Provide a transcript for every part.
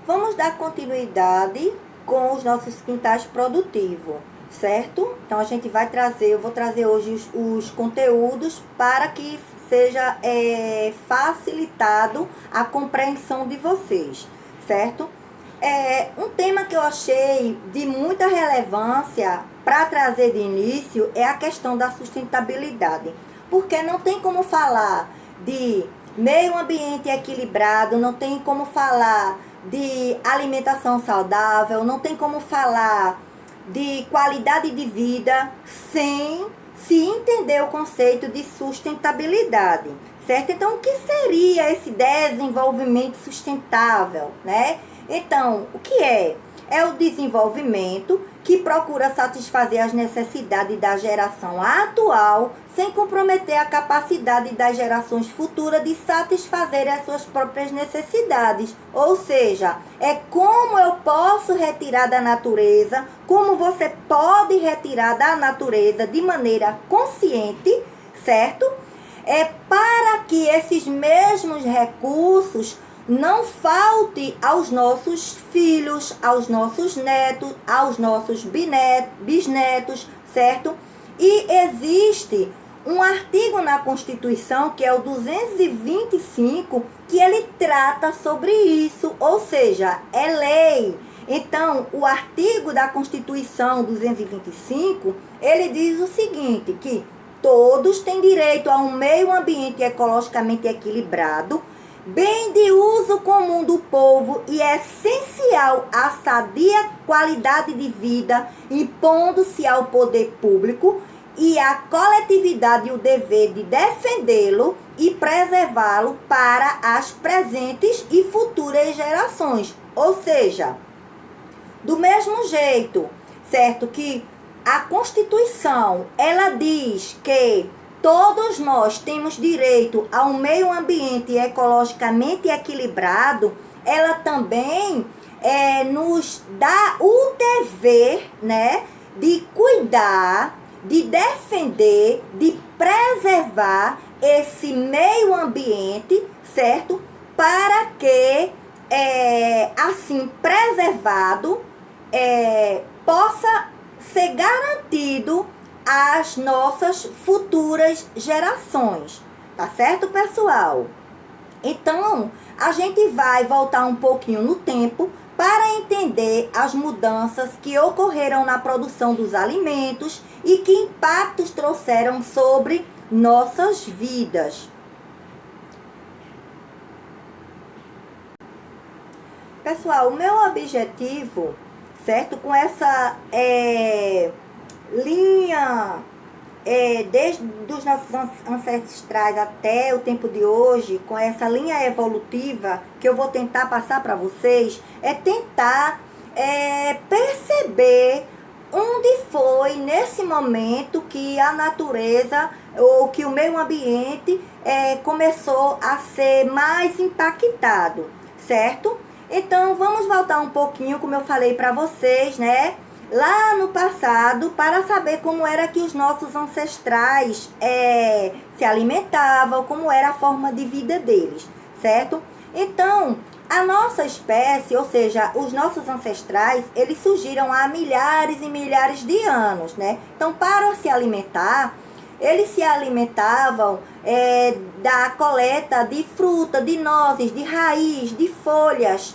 Vamos dar continuidade com os nossos quintais produtivos, certo? Então a gente vai trazer, eu vou trazer hoje os conteúdos para que seja facilitado a compreensão de vocês, certo? Um tema que eu achei de muita relevância para trazer de início é a questão da sustentabilidade, porque não tem como falar de meio ambiente equilibrado, não tem como falar de alimentação saudável, não tem como falar de qualidade de vida sem se entender o conceito de sustentabilidade, certo? Então, o que seria esse desenvolvimento sustentável, né? Então, o que é? É o desenvolvimento que procura satisfazer as necessidades da geração atual, sem comprometer a capacidade das gerações futuras de satisfazer as suas próprias necessidades. Ou seja, é como eu posso retirar da natureza, como você pode retirar da natureza de maneira consciente, certo? É para que esses mesmos recursos não falte aos nossos filhos, aos nossos netos, aos nossos bisnetos, certo? E existe um artigo na Constituição, que é o 225, que ele trata sobre isso, ou seja, é lei. Então, o artigo da Constituição 225, ele diz o seguinte, que todos têm direito a um meio ambiente ecologicamente equilibrado, bem de uso comum do povo e é essencial à sadia qualidade de vida, impondo-se ao poder público e à coletividade o dever de defendê-lo e preservá-lo para as presentes e futuras gerações. Ou seja, do mesmo jeito, certo, que a Constituição, ela diz que todos nós temos direito a um meio ambiente ecologicamente equilibrado, ela também nos dá o dever, né, de cuidar, de defender, de preservar esse meio ambiente, certo? Para que, assim, preservado, possa ser garantido às nossas futuras gerações, tá certo, pessoal? Então, a gente vai voltar um pouquinho no tempo para entender as mudanças que ocorreram na produção dos alimentos e que impactos trouxeram sobre nossas vidas. Pessoal, o meu objetivo, certo, com essa linha, desde os nossos ancestrais até o tempo de hoje, com essa linha evolutiva que eu vou tentar passar para vocês, é tentar perceber onde foi nesse momento que a natureza ou que o meio ambiente começou a ser mais impactado, certo? Então, vamos voltar um pouquinho, como eu falei para vocês, né? Lá no passado, para saber como era que os nossos ancestrais se alimentavam, como era a forma de vida deles, certo? Então, a nossa espécie, ou seja, os nossos ancestrais, eles surgiram há milhares e milhares de anos, né? Então, para se alimentar, eles se alimentavam da coleta de fruta, de nozes, de raiz, de folhas,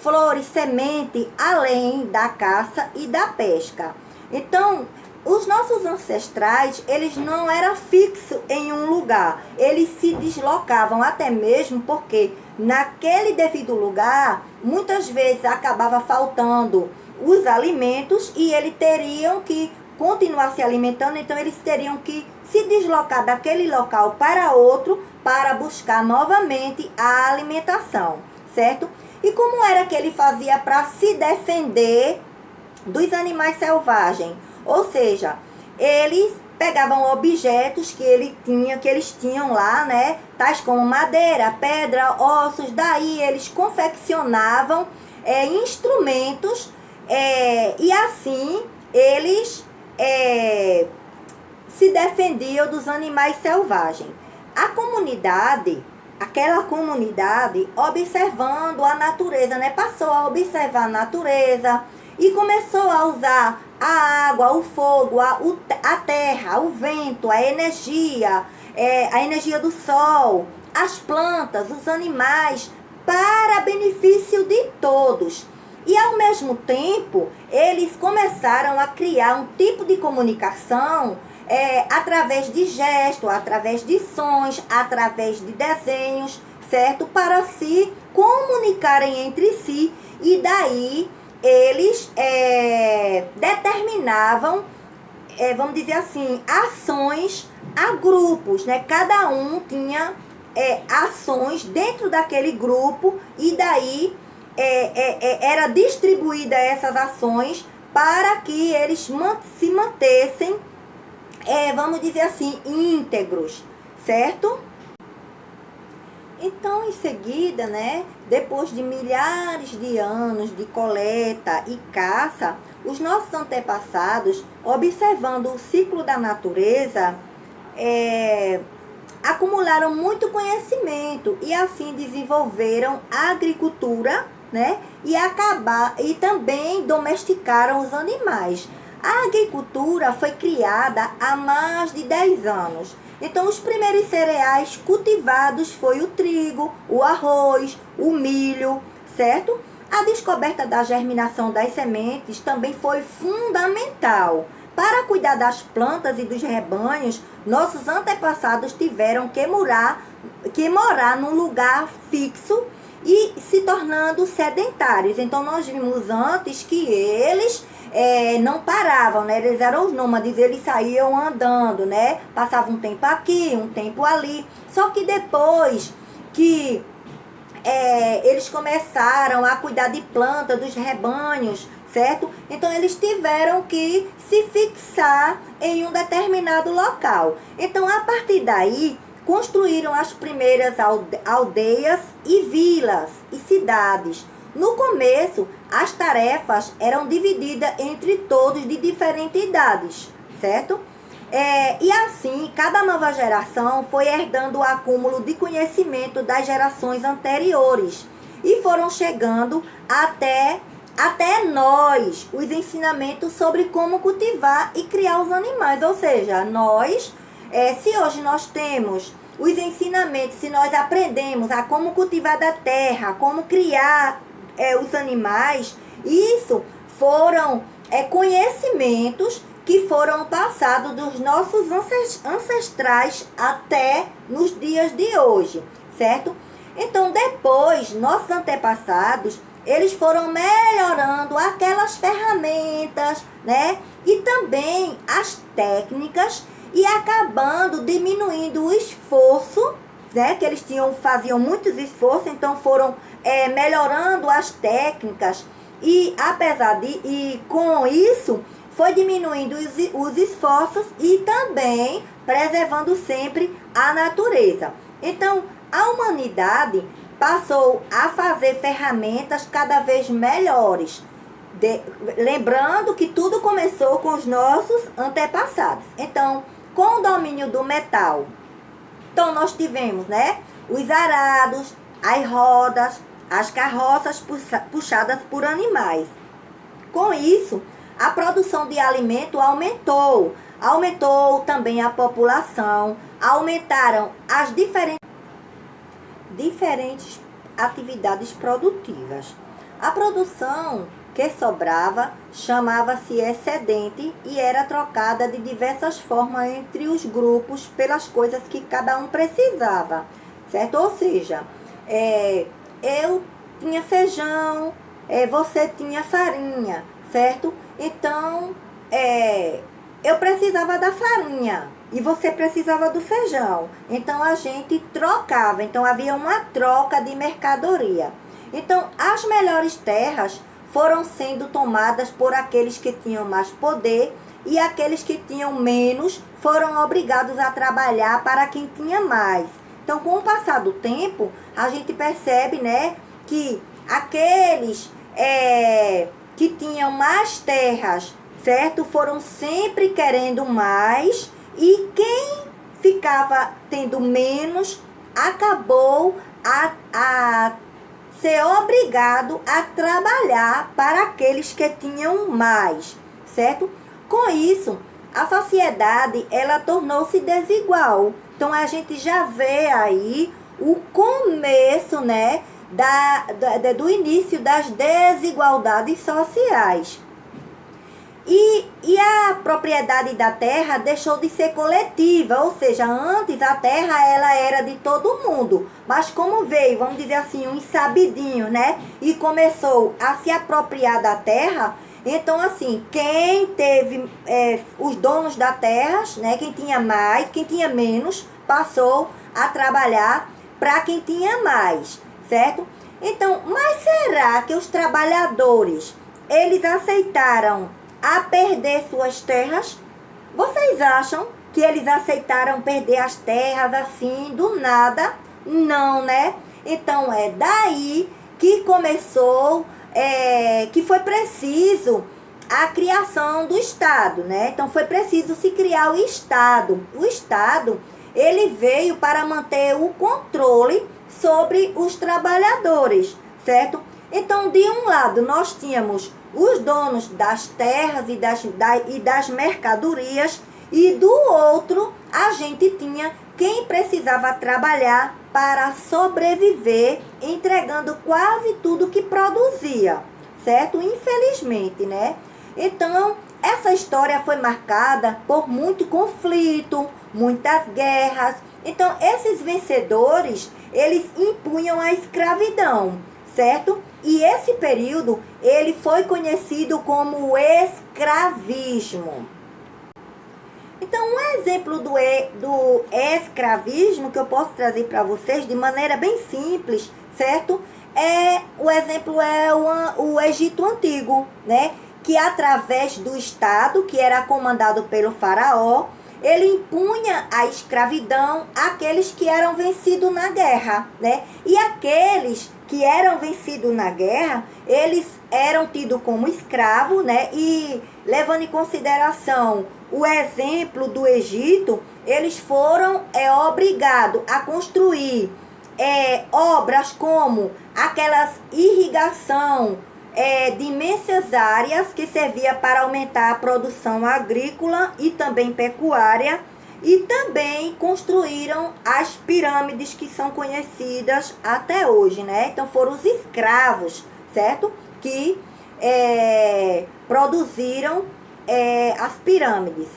flores, semente, além da caça e da pesca. Então, os nossos ancestrais, eles não eram fixos em um lugar. Eles se deslocavam até mesmo porque naquele devido lugar, muitas vezes acabava faltando os alimentos e eles teriam que continuar se alimentando, então eles teriam que se deslocar daquele local para outro para buscar novamente a alimentação, certo? E como era que ele fazia para se defender dos animais selvagens? Ou seja, eles pegavam objetos que eles tinham lá, né? Tais como madeira, pedra, ossos. Daí eles confeccionavam instrumentos e assim eles se defendiam dos animais selvagens. A comunidade aquela comunidade observando a natureza, né? Passou a observar a natureza e começou a usar a água, o fogo, a terra, o vento, a energia do sol, as plantas, os animais, para benefício de todos. E ao mesmo tempo, eles começaram a criar um tipo de comunicação através de gestos, através de sons, através de desenhos, certo? Para se comunicarem entre si. E daí eles determinavam, vamos dizer assim, ações a grupos, né? Cada um tinha ações dentro daquele grupo e daí era distribuída essas ações para que eles se mantessem, vamos dizer assim, íntegros, certo? Então, em seguida, né, depois de milhares de anos de coleta e caça, os nossos antepassados, observando o ciclo da natureza, acumularam muito conhecimento e assim desenvolveram a agricultura, né, e também domesticaram os animais. A agricultura foi criada há mais de 10 anos. Então, os primeiros cereais cultivados foi o trigo, o arroz, o milho, certo? A descoberta da germinação das sementes também foi fundamental. Para cuidar das plantas e dos rebanhos, nossos antepassados tiveram que morar num lugar fixo e se tornando sedentários. Então, nós vimos antes que eles não paravam, né? Eles eram os nômades, eles saíam andando, né? Passavam um tempo aqui, um tempo ali. Só que depois que eles começaram a cuidar de plantas, dos rebanhos, certo? Então, eles tiveram que se fixar em um determinado local. Então, a partir daí, construíram as primeiras aldeias e vilas e cidades. No começo, as tarefas eram divididas entre todos de diferentes idades, certo? E assim, cada nova geração foi herdando o acúmulo de conhecimento das gerações anteriores e foram chegando até nós os ensinamentos sobre como cultivar e criar os animais. Ou seja, se hoje nós temos os ensinamentos, se nós aprendemos a como cultivar da terra, como criar os animais, isso foram conhecimentos que foram passados dos nossos ancestrais até nos dias de hoje, certo? Então, depois, nossos antepassados, eles foram melhorando aquelas ferramentas, né? E também as técnicas e acabando diminuindo o esforço, né? Que eles faziam muitos esforços, então foram melhorando as técnicas e com isso foi diminuindo os esforços e também preservando sempre a natureza. Então, a humanidade passou a fazer ferramentas cada vez melhores. Lembrando que tudo começou com os nossos antepassados. Então, com o domínio do metal, então nós tivemos, né, os arados, as rodas, as carroças puxadas por animais. Com isso, a produção de alimento aumentou também a população, aumentaram as diferentes atividades produtivas. A produção que sobrava chamava-se excedente e era trocada de diversas formas entre os grupos pelas coisas que cada um precisava, certo? Ou seja, eu tinha feijão, você tinha farinha, certo? Então, eu precisava da farinha e você precisava do feijão. Então, a gente trocava. Então, havia uma troca de mercadoria. Então, as melhores terras foram sendo tomadas por aqueles que tinham mais poder e aqueles que tinham menos foram obrigados a trabalhar para quem tinha mais. Então, com o passar do tempo, a gente percebe, né, que aqueles que tinham mais terras, certo, foram sempre querendo mais, e quem ficava tendo menos acabou a ser obrigado a trabalhar para aqueles que tinham mais, certo? Com isso, a sociedade, ela tornou-se desigual. Então, a gente já vê aí o começo, né, do início das desigualdades sociais. E a propriedade da terra deixou de ser coletiva, ou seja, antes a terra ela era de todo mundo, mas como veio, vamos dizer assim, um sabidinho, né, e começou a se apropriar da terra, então assim, quem teve, os donos da terra, né, quem tinha mais, quem tinha menos, passou a trabalhar para quem tinha mais, certo? Então, mas será que os trabalhadores, eles aceitaram a perder suas terras? Vocês acham que eles aceitaram perder as terras assim, do nada? Não, né? Então, é daí que começou, que foi preciso a criação do Estado, né? Então, foi preciso se criar o Estado. O Estado, ele veio para manter o controle sobre os trabalhadores, certo? Então, de um lado, nós tínhamos os donos das terras e das mercadorias, e do outro, a gente tinha quem precisava trabalhar para sobreviver, entregando quase tudo que produzia, certo? Infelizmente, né? Então, essa história foi marcada por muito conflito, muitas guerras. Então, esses vencedores, eles impunham a escravidão, certo? E esse período, ele foi conhecido como escravismo. Então, um exemplo do escravismo que eu posso trazer para vocês de maneira bem simples, certo? O exemplo é o Egito Antigo, né? Que através do Estado, que era comandado pelo faraó, ele impunha a escravidão àqueles que eram vencidos na guerra, né? E aqueles que eram vencidos na guerra, eles eram tidos como escravos, né? E levando em consideração o exemplo do Egito, eles foram obrigados a construir obras como aquelas irrigação de imensas áreas que servia para aumentar a produção agrícola e também pecuária, e também construíram as pirâmides que são conhecidas até hoje, né? Então foram os escravos, certo? Que produziram as pirâmides.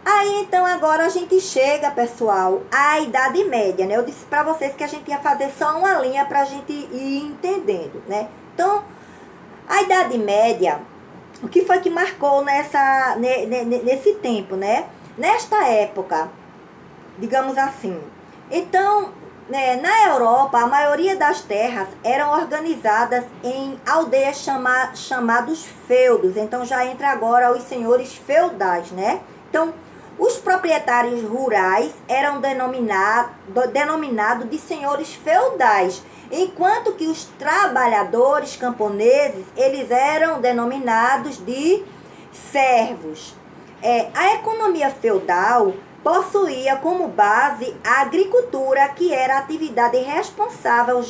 Aí então agora a gente chega, pessoal, à Idade Média, né? Eu disse para vocês que a gente ia fazer só uma linha para a gente ir entendendo, né? Então, a Idade Média, o que foi que marcou nesse tempo, né? Nesta época, digamos assim. Então, né, na Europa, a maioria das terras eram organizadas em aldeias chamados feudos. Então, já entra agora os senhores feudais, né? Então, os proprietários rurais eram denominados de senhores feudais, enquanto que os trabalhadores camponeses, eles eram denominados de servos. A economia feudal possuía como base a agricultura, que era a atividade responsável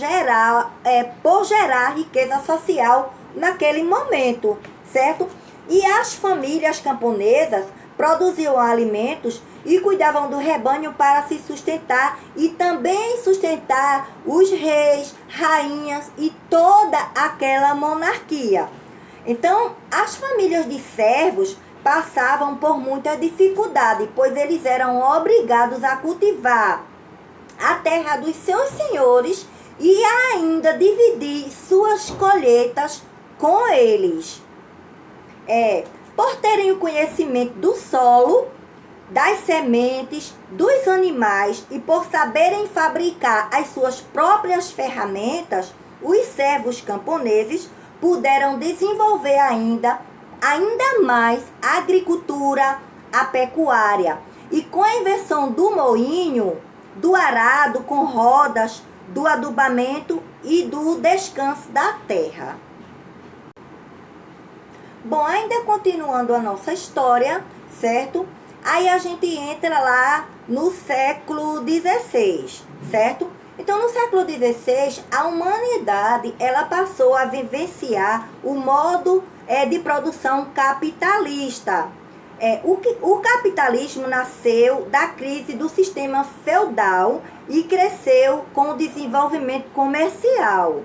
por gerar riqueza social naquele momento, certo? E as famílias camponesas produziam alimentos e cuidavam do rebanho para se sustentar e também sustentar os reis, rainhas e toda aquela monarquia. Então, as famílias de servos passavam por muita dificuldade, pois eles eram obrigados a cultivar a terra dos seus senhores e ainda dividir suas colheitas com eles. Por terem o conhecimento do solo, das sementes, dos animais e por saberem fabricar as suas próprias ferramentas, os servos camponeses puderam desenvolver ainda mais a agricultura, a pecuária. E com a invenção do moinho, do arado com rodas, do adubamento e do descanso da terra. Bom, ainda continuando a nossa história, certo? Aí a gente entra lá no século XVI, certo? Então, no século XVI, a humanidade ela passou a vivenciar o modo de produção capitalista. O capitalismo nasceu da crise do sistema feudal e cresceu com o desenvolvimento comercial.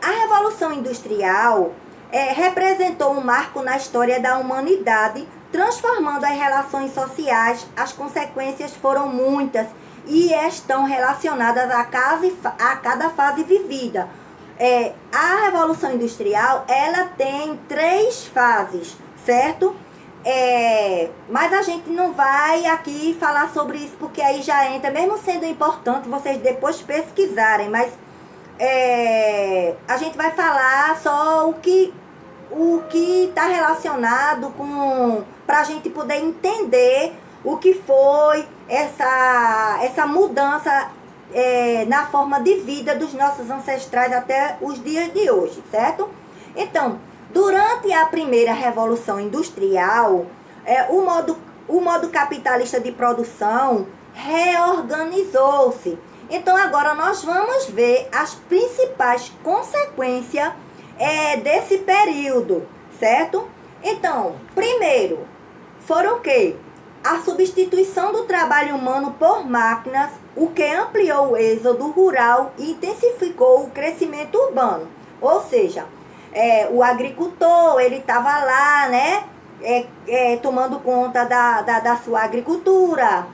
A Revolução Industrial representou um marco na história da humanidade, transformando as relações sociais. As consequências foram muitas e estão relacionadas a cada fase vivida. A Revolução Industrial, ela tem 3 fases, certo? Mas a gente não vai aqui falar sobre isso, porque aí já entra, mesmo sendo importante vocês depois pesquisarem, mas a gente vai falar só o que está relacionado com, para a gente poder entender o que foi essa mudança na forma de vida dos nossos ancestrais até os dias de hoje, certo? Então, durante a primeira Revolução Industrial, o modo capitalista de produção reorganizou-se. Então, agora nós vamos ver as principais consequências desse período, certo? Então, primeiro, foram o quê? A substituição do trabalho humano por máquinas, o que ampliou o êxodo rural e intensificou o crescimento urbano. Ou seja, o agricultor, ele estava lá, né, tomando conta da sua agricultura,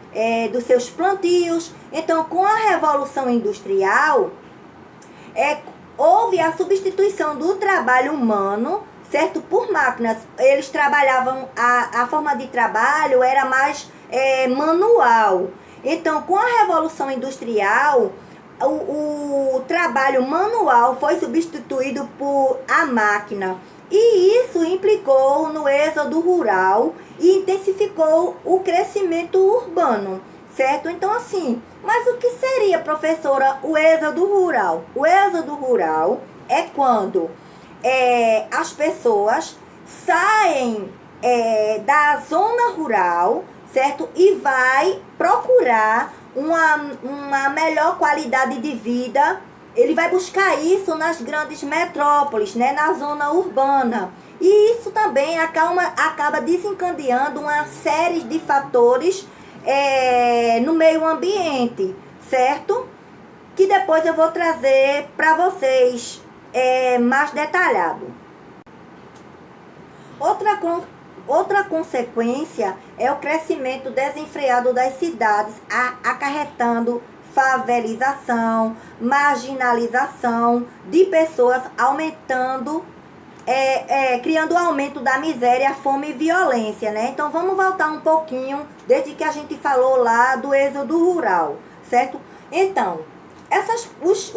dos seus plantios. Então, com a Revolução Industrial, houve a substituição do trabalho humano, certo, por máquinas. Eles trabalhavam, a forma de trabalho era mais manual. Então, com a Revolução Industrial, o trabalho manual foi substituído por a máquina. E isso implicou no êxodo rural e intensificou o crescimento urbano, certo? Então, assim, mas o que seria, professora, o êxodo rural? O êxodo rural é quando as pessoas saem da zona rural, certo? E vai procurar uma melhor qualidade de vida. Ele vai buscar isso nas grandes metrópoles, né? Na zona urbana. E isso também acaba desencadeando uma série de fatores no meio ambiente, certo? Que depois eu vou trazer para vocês mais detalhado. Outra consequência é o crescimento desenfreado das cidades, acarretando favelização, marginalização de pessoas, aumentando, criando o aumento da miséria, fome e violência, né? Então vamos voltar um pouquinho, desde que a gente falou lá do êxodo rural, certo? Então, os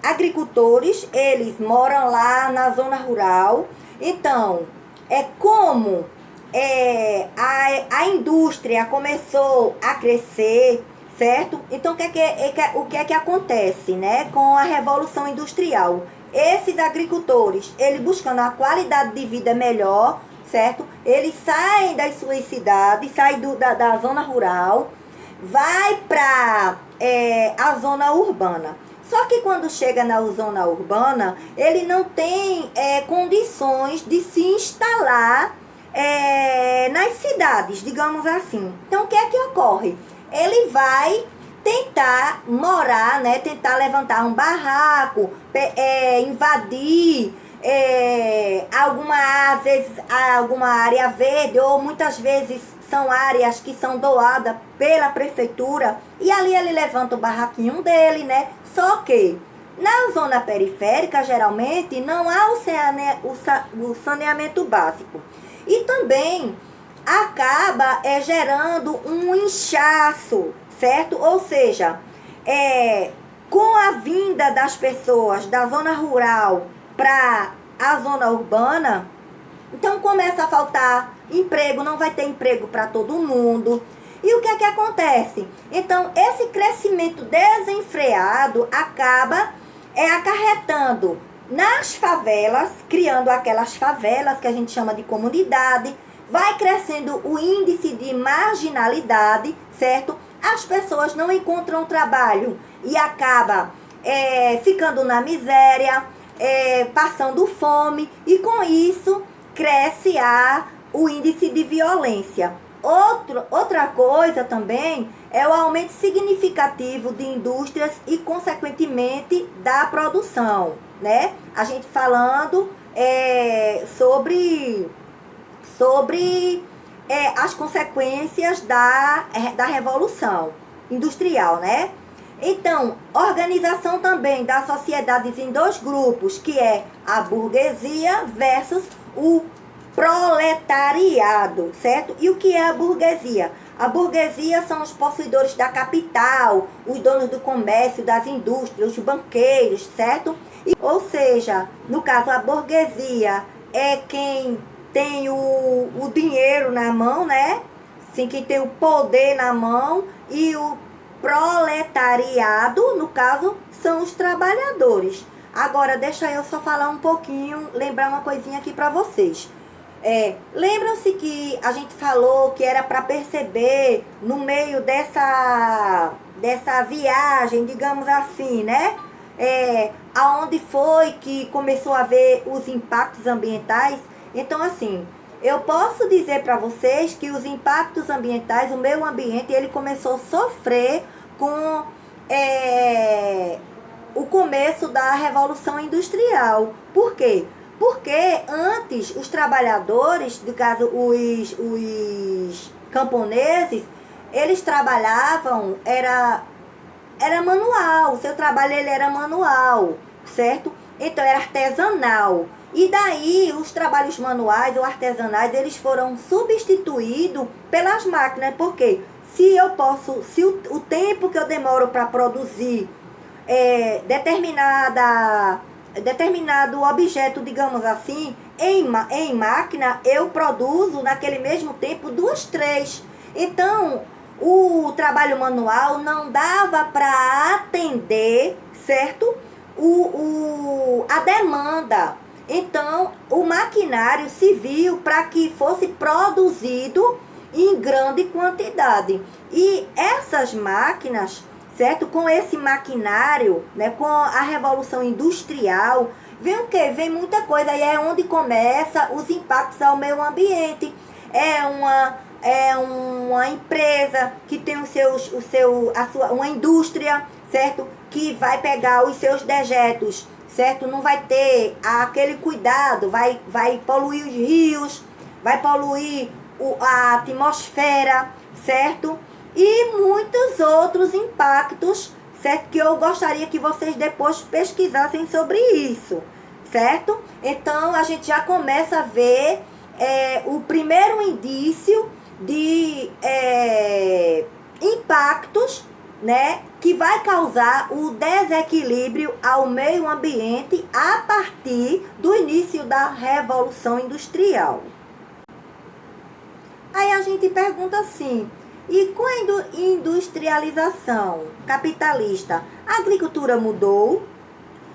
agricultores, eles moram lá na zona rural. Então, como a indústria começou a crescer, certo? Então, o que é que acontece, né, com a Revolução Industrial? Esses agricultores, eles buscando a qualidade de vida melhor, certo? Eles saem das suas cidades, saem da zona rural, vai para a zona urbana. Só que quando chega na zona urbana, ele não tem condições de se instalar nas cidades, digamos assim. Então, o que é que ocorre? Ele vai tentar morar, né? Tentar levantar um barraco, invadir às vezes, alguma área verde, ou muitas vezes são áreas que são doadas pela prefeitura, e ali ele levanta o barraquinho dele, né? Só que na zona periférica, geralmente, não há o saneamento básico. E também acaba gerando um inchaço, certo? Ou seja, com a vinda das pessoas da zona rural para a zona urbana, então começa a faltar emprego, não vai ter emprego para todo mundo. E o que é que acontece? Então, esse crescimento desenfreado acaba acarretando nas favelas, criando aquelas favelas que a gente chama de comunidade, vai crescendo o índice de marginalidade, certo? as pessoas não encontram trabalho e acabam ficando na miséria, passando fome, e com isso cresce o índice de violência. Outra coisa também é o aumento significativo de indústrias e, consequentemente, da produção, né? A gente falando sobre as consequências da Revolução Industrial, né? Então, organização também das sociedades em dois grupos, que é a burguesia versus o proletariado, certo? E o que é a burguesia? A burguesia são os possuidores da capital, os donos do comércio, das indústrias, os banqueiros, certo? Ou seja, no caso, a burguesia é quem tem o dinheiro na mão, né? Sim, quem tem o poder na mão, e o proletariado, no caso, são os trabalhadores. Agora, deixa eu só falar um pouquinho, lembrar uma coisinha aqui para vocês. Lembram-se que a gente falou que era para perceber no meio dessa viagem, digamos assim, né? Aonde foi que começou a haver os impactos ambientais. Então, assim, eu posso dizer para vocês que os impactos ambientais, o meio ambiente, ele começou a sofrer com o começo da Revolução Industrial. Por quê? Porque antes os trabalhadores, no caso os camponeses, eles trabalhavam, era manual, o seu trabalho ele era manual, certo? Então era artesanal. E daí os trabalhos manuais ou artesanais, eles foram substituídos pelas máquinas. Por quê? Se o tempo que eu demoro para produzir determinado objeto, digamos assim, em máquina, eu produzo naquele mesmo tempo 2, 3. Então, o trabalho manual não dava para atender, certo? A demanda. Então, o maquinário se viu para que fosse produzido em grande quantidade. E essas máquinas, certo? Com esse maquinário, né, com a Revolução Industrial, vem o quê? Vem muita coisa. E é onde começa os impactos ao meio ambiente. É uma empresa que tem uma indústria, certo? Que vai pegar os seus dejetos, certo? Não vai ter aquele cuidado, vai poluir os rios, vai poluir a atmosfera, certo? E muitos outros impactos, certo? Que eu gostaria que vocês depois pesquisassem sobre isso, certo? Então, a gente já começa a ver o primeiro indício de impactos, né? Que vai causar o desequilíbrio ao meio ambiente a partir do início da Revolução Industrial. Aí a gente pergunta assim, e com a industrialização capitalista, a agricultura mudou,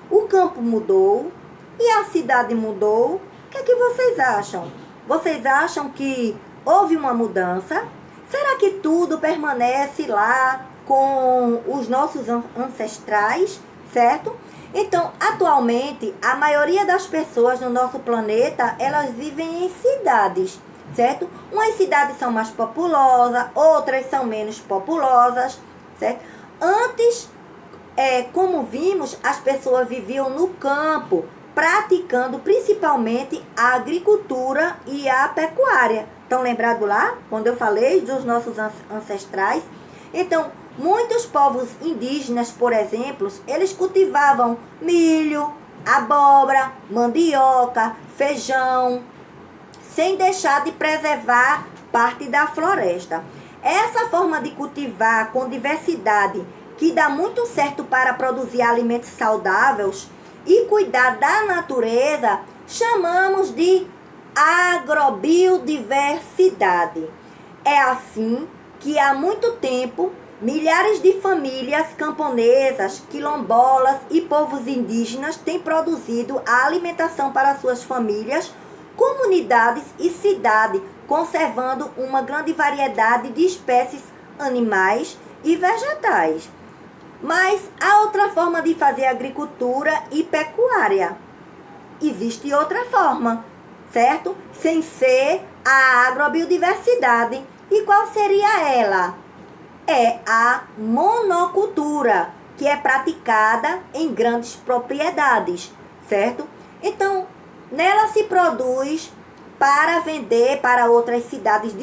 o campo mudou e a cidade mudou? O que é que vocês acham? Vocês acham que houve uma mudança? Será que tudo permanece lá com os nossos ancestrais, certo? Então, atualmente, a maioria das pessoas no nosso planeta, elas vivem em cidades, certo? Umas cidades são mais populosas, outras são menos populosas, certo? Antes, como vimos, as pessoas viviam no campo, praticando principalmente a agricultura e a pecuária. Estão lembrados lá, quando eu falei dos nossos ancestrais? Então, muitos povos indígenas, por exemplo, eles cultivavam milho, abóbora, mandioca, feijão, sem deixar de preservar parte da floresta. Essa forma de cultivar com diversidade, que dá muito certo para produzir alimentos saudáveis e cuidar da natureza, chamamos de agrobiodiversidade. É assim que há muito tempo, milhares de famílias camponesas, quilombolas e povos indígenas têm produzido a alimentação para suas famílias, comunidades e cidades, conservando uma grande variedade de espécies animais e vegetais. Mas há outra forma de fazer agricultura e pecuária. Existe outra forma, certo? Sem ser a agrobiodiversidade. E qual seria ela? É a monocultura, que é praticada em grandes propriedades, certo? Então, nela se produz para vender para outras cidades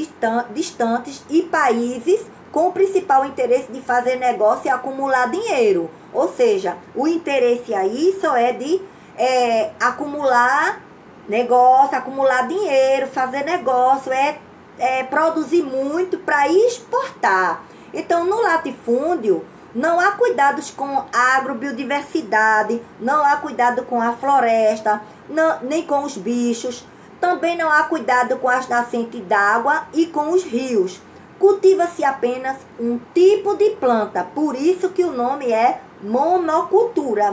distantes e países com o principal interesse de fazer negócio e acumular dinheiro. Ou seja, o interesse aí só é de acumular negócio, acumular dinheiro, fazer negócio, produzir muito para exportar. Então, no latifúndio, não há cuidados com a agrobiodiversidade, não há cuidado com a floresta, nem com os bichos. Também não há cuidado com as nascentes d'água e com os rios. Cultiva-se apenas um tipo de planta, por isso que o nome é monocultura.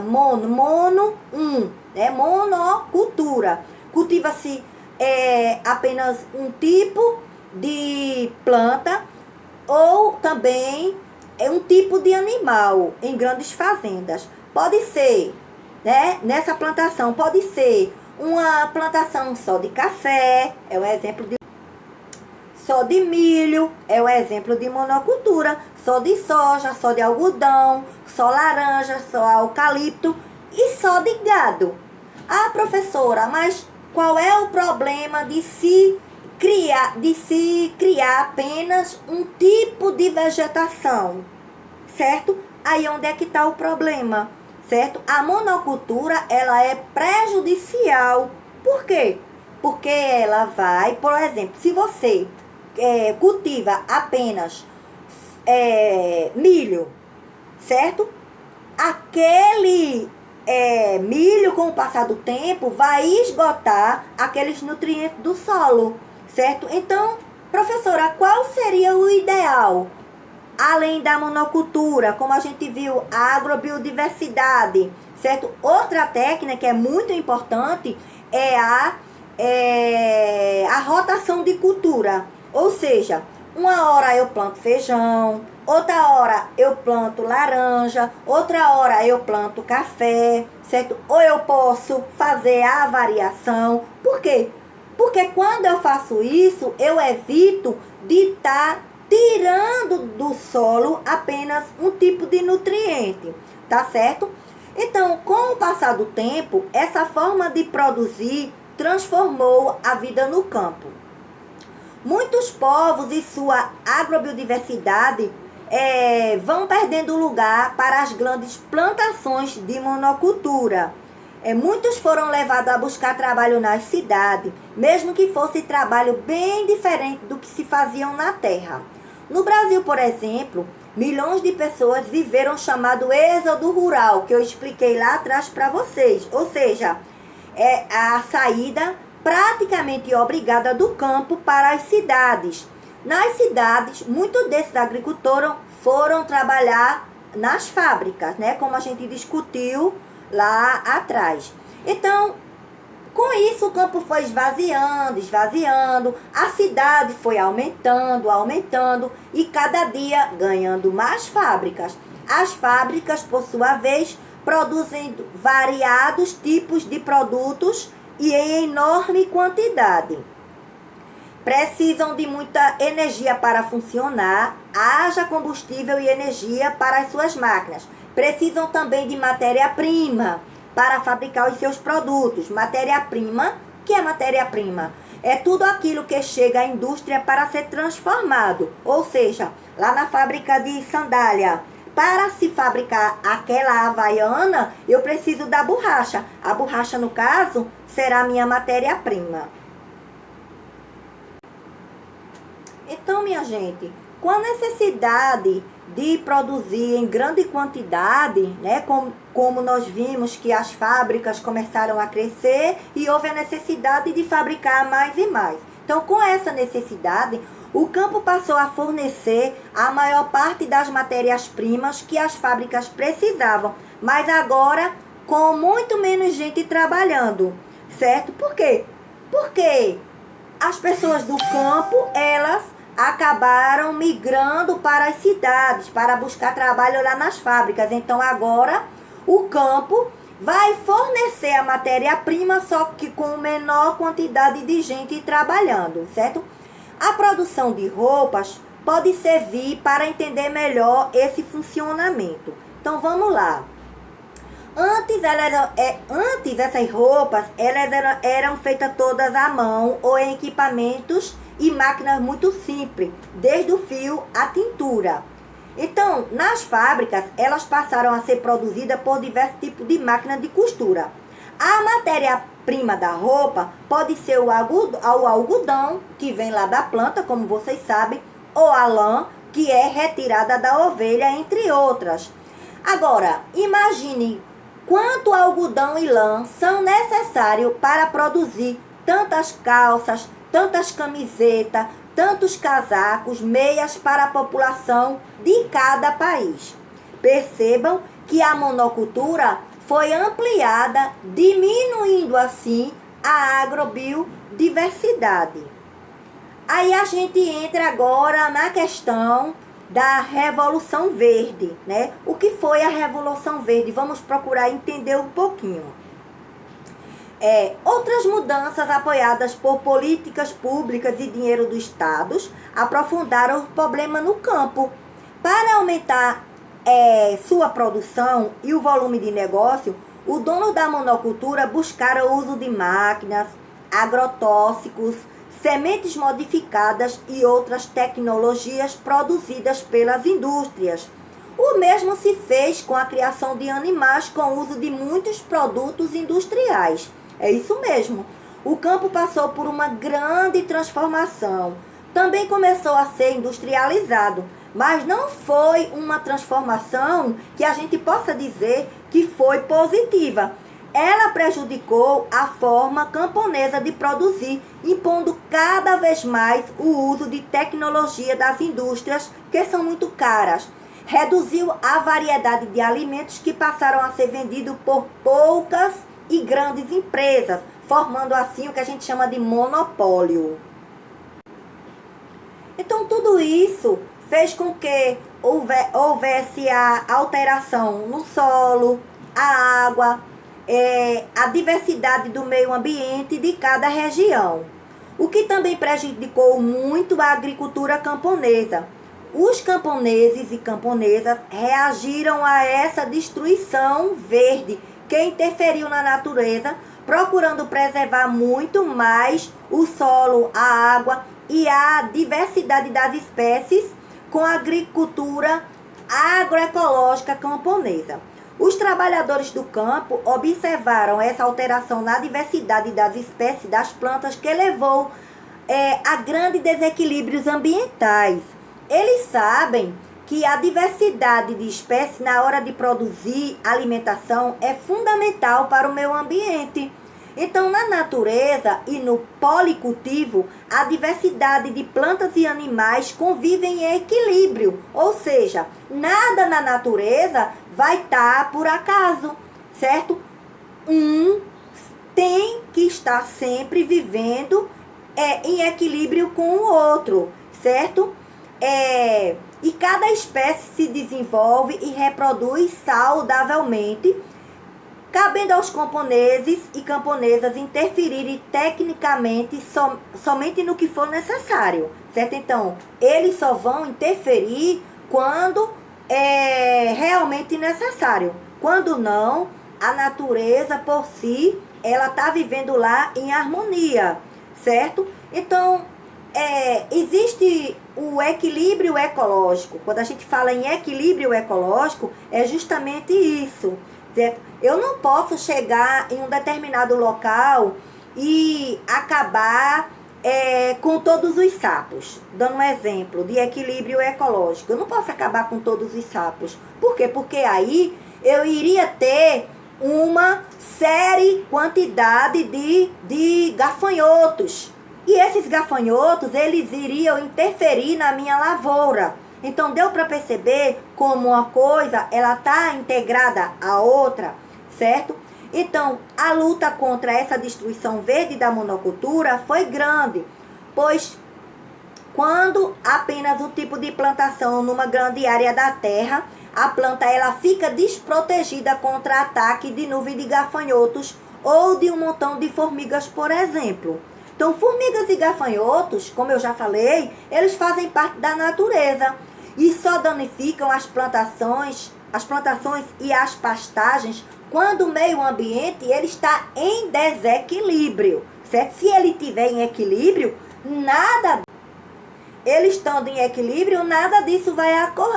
Monocultura. Cultiva-se apenas um tipo de planta ou também um tipo de animal em grandes fazendas. Pode ser, nessa plantação, pode ser uma plantação só de café, é um exemplo de só de milho, é o exemplo de monocultura, só de soja, só de algodão, só laranja, só eucalipto e só de gado. Ah, professora, mas qual é o problema de se criar apenas um tipo de vegetação, certo? Aí onde é que está o problema, certo? A monocultura, ela é prejudicial. Por quê? Porque ela vai, por exemplo, se você cultiva apenas milho, certo? Aquele milho, com o passar do tempo, vai esgotar aqueles nutrientes do solo, certo? Então, professora, qual seria o ideal? Além da monocultura, como a gente viu, a agrobiodiversidade, certo? Outra técnica que é muito importante é a rotação de cultura. Ou seja, uma hora eu planto feijão, outra hora eu planto laranja, outra hora eu planto café, certo? Ou eu posso fazer a variação. Por quê? Porque quando eu faço isso, eu evito de estar tirando do solo apenas um tipo de nutriente, tá certo? Então, com o passar do tempo, essa forma de produzir transformou a vida no campo. Muitos povos e sua agrobiodiversidade vão perdendo lugar para as grandes plantações de monocultura. Muitos foram levados a buscar trabalho nas cidades, mesmo que fosse trabalho bem diferente do que se faziam na terra. No Brasil, por exemplo, milhões de pessoas viveram o chamado êxodo rural, que eu expliquei lá atrás para vocês. Ou seja, a saída praticamente obrigada do campo para as cidades. Nas cidades, muitos desses agricultores foram trabalhar nas fábricas, como a gente discutiu lá atrás. Então, com isso, o campo foi esvaziando, a cidade foi aumentando e cada dia ganhando mais fábricas. As fábricas, por sua vez, produzindo variados tipos de produtos e em enorme quantidade. Precisam de muita energia para funcionar, haja combustível e energia para as suas máquinas. Precisam também de matéria-prima para fabricar os seus produtos. Matéria-prima, que é matéria-prima? É tudo aquilo que chega à indústria para ser transformado. Ou seja, lá na fábrica de sandália, para se fabricar aquela havaiana, eu preciso da borracha. A borracha, no caso, será a minha matéria-prima. Então, minha gente, com a necessidade de produzir em grande quantidade, como nós vimos que as fábricas começaram a crescer e houve a necessidade de fabricar mais e mais. Então, com essa necessidade, o campo passou a fornecer a maior parte das matérias-primas que as fábricas precisavam, mas agora com muito menos gente trabalhando, certo? Por quê? Porque as pessoas do campo, elas acabaram migrando para as cidades, para buscar trabalho lá nas fábricas. Então agora o campo vai fornecer a matéria-prima, só que com menor quantidade de gente trabalhando, certo? A produção de roupas pode servir para entender melhor esse funcionamento. Então vamos lá. Antes essas roupas eram feitas todas à mão ou em equipamentos e máquinas muito simples, desde o fio à tintura. Então, nas fábricas, elas passaram a ser produzidas por diversos tipos de máquinas de costura. A matéria-prima da roupa pode ser o algodão, que vem lá da planta, como vocês sabem, ou a lã, que é retirada da ovelha, entre outras. Agora, imagine quanto algodão e lã são necessários para produzir tantas calças, tantas camisetas, tantos casacos, meias para a população de cada país. Percebam que a monocultura foi ampliada, diminuindo assim a agrobiodiversidade. Aí a gente entra agora na questão da Revolução Verde, né? O que foi a Revolução Verde? Vamos procurar entender um pouquinho. Outras mudanças apoiadas por políticas públicas e dinheiro dos estados aprofundaram o problema no campo. Para aumentar sua produção e o volume de negócio, o dono da monocultura buscaram o uso de máquinas, agrotóxicos, sementes modificadas e outras tecnologias produzidas pelas indústrias. O mesmo se fez com a criação de animais com o uso de muitos produtos industriais. É isso mesmo. O campo passou por uma grande transformação. Também começou a ser industrializado, mas não foi uma transformação que a gente possa dizer que foi positiva. Ela prejudicou a forma camponesa de produzir, impondo cada vez mais o uso de tecnologia das indústrias, que são muito caras. Reduziu a variedade de alimentos que passaram a ser vendidos por poucas e grandes empresas, formando assim o que a gente chama de monopólio. Então tudo isso fez com que houvesse a alteração no solo, a água, a diversidade do meio ambiente de cada região, o que também prejudicou muito a agricultura camponesa. Os camponeses e camponesas reagiram a essa destruição verde que interferiu na natureza, procurando preservar muito mais o solo, a água e a diversidade das espécies com a agricultura agroecológica camponesa. Os trabalhadores do campo observaram essa alteração na diversidade das espécies das plantas que levou a grandes desequilíbrios ambientais. Eles sabem que a diversidade de espécies na hora de produzir alimentação é fundamental para o meio ambiente. Então, na natureza e no policultivo, a diversidade de plantas e animais convivem em equilíbrio, ou seja, nada na natureza vai estar por acaso, certo? Um tem que estar sempre vivendo em equilíbrio com o outro, certo? E cada espécie se desenvolve e reproduz saudavelmente, cabendo aos camponeses e camponesas interferirem tecnicamente somente no que for necessário, certo? Então, eles só vão interferir quando é realmente necessário. Quando não, a natureza por si, ela está vivendo lá em harmonia, certo? Então, existe o equilíbrio ecológico. Quando a gente fala em equilíbrio ecológico, é justamente isso, certo? Eu não posso chegar em um determinado local e acabar com todos os sapos. Dando um exemplo de equilíbrio ecológico. Eu não posso acabar com todos os sapos. Por quê? Porque aí eu iria ter uma quantidade de gafanhotos. E esses gafanhotos, eles iriam interferir na minha lavoura. Então, deu para perceber como uma coisa, ela está integrada à outra, certo? Então, a luta contra essa destruição verde da monocultura foi grande, pois Quando apenas um tipo de plantação numa grande área da terra, a planta ela fica desprotegida contra ataque de nuvem de gafanhotos ou de um montão de formigas, por exemplo. Então, formigas e gafanhotos, como eu já falei, eles fazem parte da natureza e só danificam as plantações e as pastagens quando o meio ambiente ele está em desequilíbrio, certo? Se ele estiver em equilíbrio, ele estando em equilíbrio, nada disso vai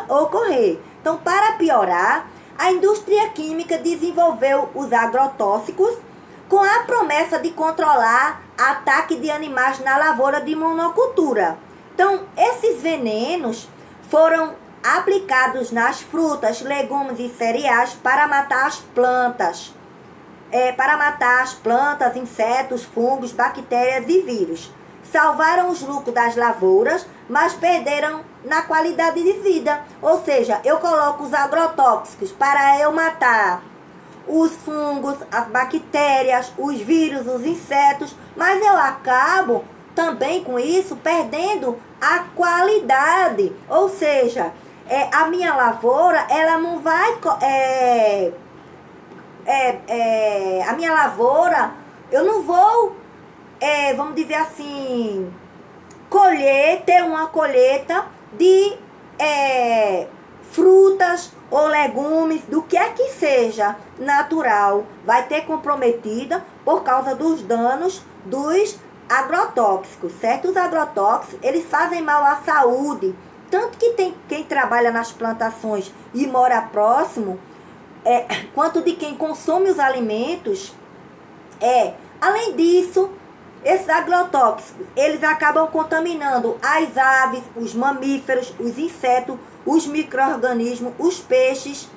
ocorrer. Então, para piorar, a indústria química desenvolveu os agrotóxicos com a promessa de controlar ataque de animais na lavoura de monocultura. Então, esses venenos foram aplicados nas frutas, legumes e cereais para matar as plantas. Insetos, fungos, bactérias e vírus. Salvaram os lucros das lavouras, mas perderam na qualidade de vida. Ou seja, eu coloco os agrotóxicos para eu matar os fungos, as bactérias, os vírus, os insetos, mas eu acabo também com isso perdendo a qualidade. Ou seja, a minha lavoura, ela não vai... a minha lavoura, eu não vou, vamos dizer assim, ter uma colheita de frutas ou legumes, do que é que seja natural, vai ter comprometida por causa dos danos dos agrotóxicos, certo? Os agrotóxicos, eles fazem mal à saúde, tanto que tem quem trabalha nas plantações e mora próximo, quanto de quem consome os alimentos. Além disso, esses agrotóxicos, eles acabam contaminando as aves, os mamíferos, os insetos, os micro-organismos, os peixes,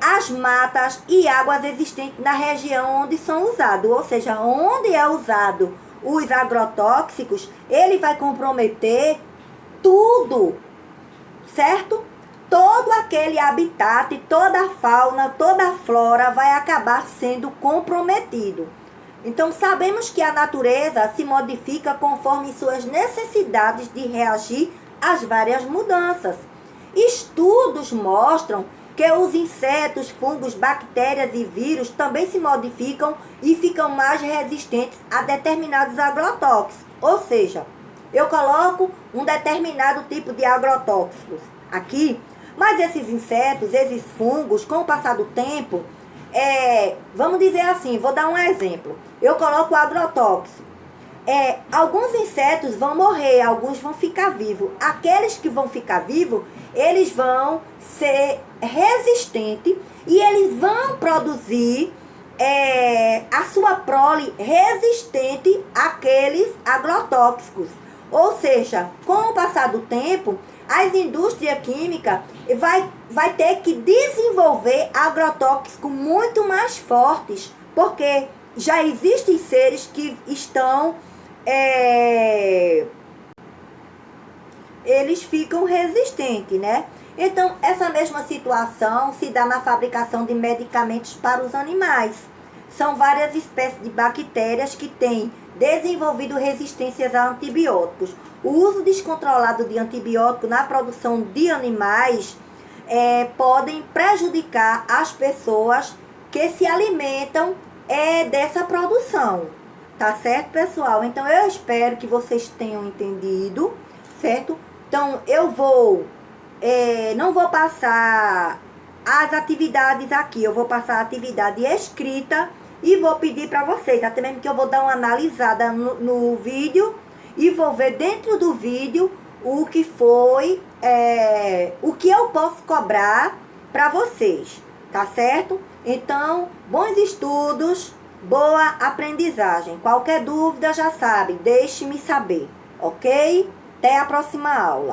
as matas e águas existentes na região onde são usados. Ou seja, onde é usado os agrotóxicos, ele vai comprometer tudo, certo? Todo aquele habitat, toda a fauna, toda a flora vai acabar sendo comprometido. Então, sabemos que a natureza se modifica conforme suas necessidades de reagir às várias mudanças. Estudos mostram que os insetos, fungos, bactérias e vírus também se modificam e ficam mais resistentes a determinados agrotóxicos. Ou seja, eu coloco um determinado tipo de agrotóxicos aqui, mas esses insetos, esses fungos, com o passar do tempo, vamos dizer assim, vou dar um exemplo. Eu coloco o agrotóxico. Alguns insetos vão morrer, alguns vão ficar vivos. Aqueles que vão ficar vivos, eles vão ser resistentes e eles vão produzir a sua prole resistente àqueles agrotóxicos. Ou seja, com o passar do tempo, as indústrias químicas vai ter que desenvolver agrotóxicos muito mais fortes, porque já existem seres que estão... eles ficam resistentes, né? Então, essa mesma situação se dá na fabricação de medicamentos para os animais. São várias espécies de bactérias que têm desenvolvido resistências a antibióticos. O uso descontrolado de antibióticos na produção de animais podem prejudicar as pessoas que se alimentam dessa produção. Tá certo, pessoal? Então, eu espero que vocês tenham entendido, certo? Então, eu não vou passar as atividades aqui, eu vou passar a atividade escrita e vou pedir para vocês, até mesmo que eu vou dar uma analisada no vídeo e vou ver dentro do vídeo o que foi, o que eu posso cobrar para vocês, tá certo? Então, bons estudos, boa aprendizagem. Qualquer dúvida, já sabe, deixe-me saber, ok? Até a próxima aula.